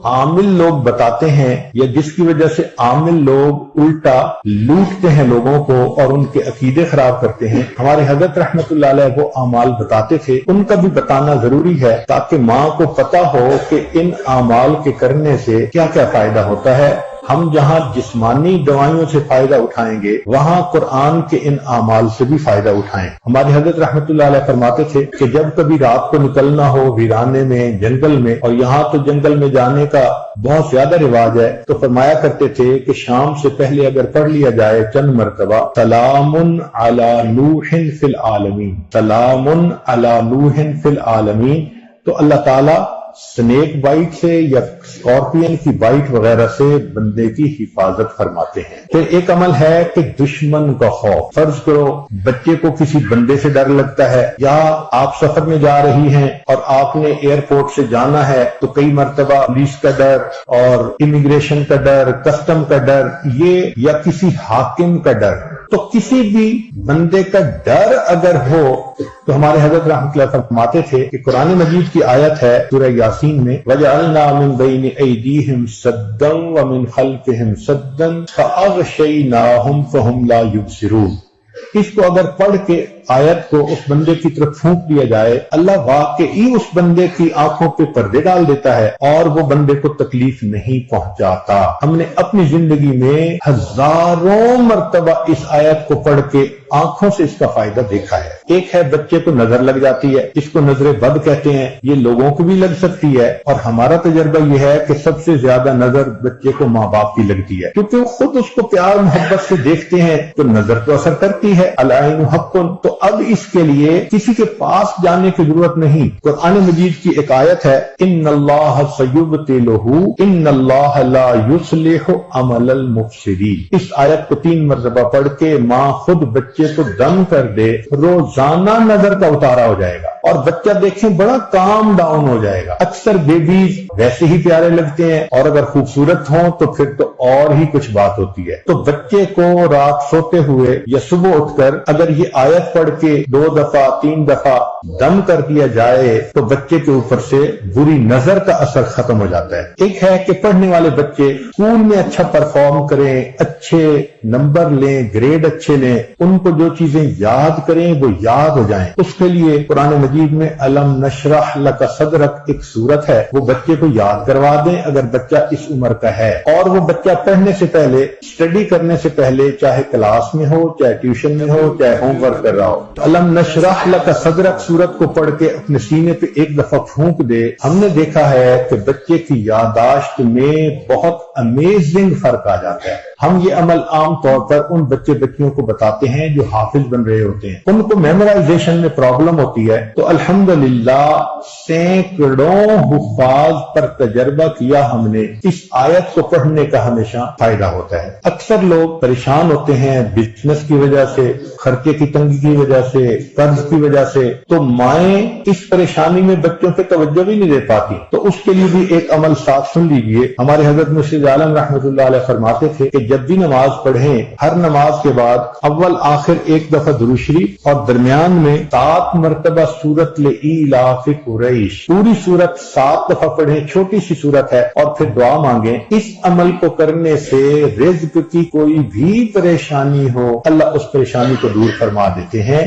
عامل لوگ بتاتے ہیں یا جس کی وجہ سے عامل لوگ الٹا لوٹتے ہیں لوگوں کو اور ان کے عقیدے خراب کرتے ہیں، ہمارے حضرت رحمت اللہ علیہ وہ اعمال بتاتے تھے، ان کا بھی بتانا ضروری ہے تاکہ ماں کو پتا ہو کہ ان اعمال کے کرنے سے کیا کیا فائدہ ہوتا ہے۔ ہم جہاں جسمانی دوائیوں سے فائدہ اٹھائیں گے وہاں قرآن کے ان اعمال سے بھی فائدہ اٹھائیں۔ ہمارے حضرت رحمت اللہ علیہ فرماتے تھے کہ جب کبھی رات کو نکلنا ہو ویرانے میں، جنگل میں، اور یہاں تو جنگل میں جانے کا بہت زیادہ رواج ہے، تو فرمایا کرتے تھے کہ شام سے پہلے اگر پڑھ لیا جائے چند مرتبہ سلام علی نوح فی العالمین، سلام علی نوح فی العالمین، تو اللہ تعالیٰ سنیک بائٹ سے یا اسکارپین کی بائٹ وغیرہ سے بندے کی حفاظت فرماتے ہیں۔ پھر ایک عمل ہے کہ دشمن کا خوف، فرض کرو بچے کو کسی بندے سے ڈر لگتا ہے، یا آپ سفر میں جا رہی ہیں اور آپ نے ایئرپورٹ سے جانا ہے تو کئی مرتبہ پولیس کا ڈر اور امیگریشن کا ڈر، کسٹم کا ڈر، یہ یا کسی حاکم کا ڈر، تو کسی بھی بندے کا ڈر اگر ہو تو ہمارے حضرت رحمۃ اللہ فرماتے تھے کہ قرآن مجید کی آیت ہے سورہ یاسین میں وَجَعَلْنَا مِن بَيْنِ أَيْدِيهِمْ سَدًّا وَمِنْ خَلْفِهِمْ سَدًّا فَأَغْشَيْنَاهُمْ فَهُمْ لَا يُبْصِرُونَ۔ اس کو اگر پڑھ کے آیت کو اس بندے کی طرف پھونک دیا جائے، اللہ واقعی اس بندے کی آنکھوں پہ پردے ڈال دیتا ہے اور وہ بندے کو تکلیف نہیں پہنچاتا۔ ہم نے اپنی زندگی میں ہزاروں مرتبہ اس آیت کو پڑھ کے آنکھوں سے اس کا فائدہ دیکھا ہے۔ ایک ہے بچے کو نظر لگ جاتی ہے، اس کو نظر بد کہتے ہیں، یہ لوگوں کو بھی لگ سکتی ہے، اور ہمارا تجربہ یہ ہے کہ سب سے زیادہ نظر بچے کو ماں باپ کی لگتی ہے، کیونکہ وہ خود اس کو پیار محبت سے دیکھتے ہیں تو نظر تو اثر کرتی ہے، العین حق۔ تو اب اس کے لیے کسی کے پاس جانے کی ضرورت نہیں، قرآن مجید کی ایک آیت ہے ان اللہ سیبطلہ ان اللہ لا یصلح عمل المفسدین۔ اس آیت کو 3 مرتبہ پڑھ کے ماں خود بچے کو دم کر دے، روزانہ نظر کا اتارا ہو جائے گا اور بچہ دیکھیں بڑا کام ڈاؤن ہو جائے گا۔ اکثر بیبیز ویسے ہی پیارے لگتے ہیں اور اگر خوبصورت ہوں تو پھر تو اور ہی کچھ بات ہوتی ہے۔ تو بچے کو رات سوتے ہوئے یا صبح اٹھ کر اگر یہ آیت پڑھ کے 2 دفعہ 3 دفعہ دم کر دیا جائے تو بچے کے اوپر سے بری نظر کا اثر ختم ہو جاتا ہے۔ ایک ہے کہ پڑھنے والے بچے اسکول میں اچھا پرفارم کریں، اچھے نمبر لیں، گریڈ اچھے لیں، ان کو جو چیزیں یاد کریں وہ یاد ہو جائیں۔ اس کے لیے قرآن مجید میں الم نشرح لک صدرک ایک سورت ہے، وہ بچے کو یاد کروا دیں اگر بچہ اس عمر کا ہے، اور وہ بچہ پڑھنے سے پہلے، اسٹڈی کرنے سے پہلے، چاہے کلاس میں ہو، چاہے ٹیوشن میں ہو، چاہے ہوم ورک کر رہا ہو، الم نشرح لک صدرک سورت کو پڑھ کے اپنے سینے پہ ایک دفعہ پھونک دے۔ ہم نے دیکھا ہے کہ بچے کی یادداشت میں بہت امیزنگ فرق آ جاتا ہے۔ ہم یہ عمل عام طور پر ان بچیوں کو بتاتے ہیں جو حافظ بن رہے ہوتے ہیں، ان کو میمورائزیشن میں پرابلم ہوتی ہے، تو الحمدللہ سینکڑوں حفاظ پر تجربہ کیا ہم نے، اس آیت کو پڑھنے کا ہمیشہ فائدہ ہوتا ہے۔ اکثر لوگ پریشان ہوتے ہیں بزنس کی وجہ سے، خرچے کی تنگی کی وجہ سے، قرض کی وجہ سے، تو مائیں اس پریشانی میں بچوں پہ توجہ بھی نہیں دے پاتی، تو اس کے لیے بھی ایک عمل ساتھ سن لیجئے۔ ہمارے حضرت مرشد عالم رحمۃ اللہ علیہ فرماتے تھے کہ جب بھی نماز پڑھیں، ہر نماز کے بعد اول آخر ایک دفعہ درود شریف اور درمیان میں 7 مرتبہ سورت لإیلاف قریش، پوری سورت 7 دفعہ پڑھیں، چھوٹی سی سورت ہے، اور پھر دعا مانگیں۔ اس عمل کو کرنے سے رزق کی کوئی بھی پریشانی ہو اللہ اس پریشانی کو دور فرما دیتے ہیں۔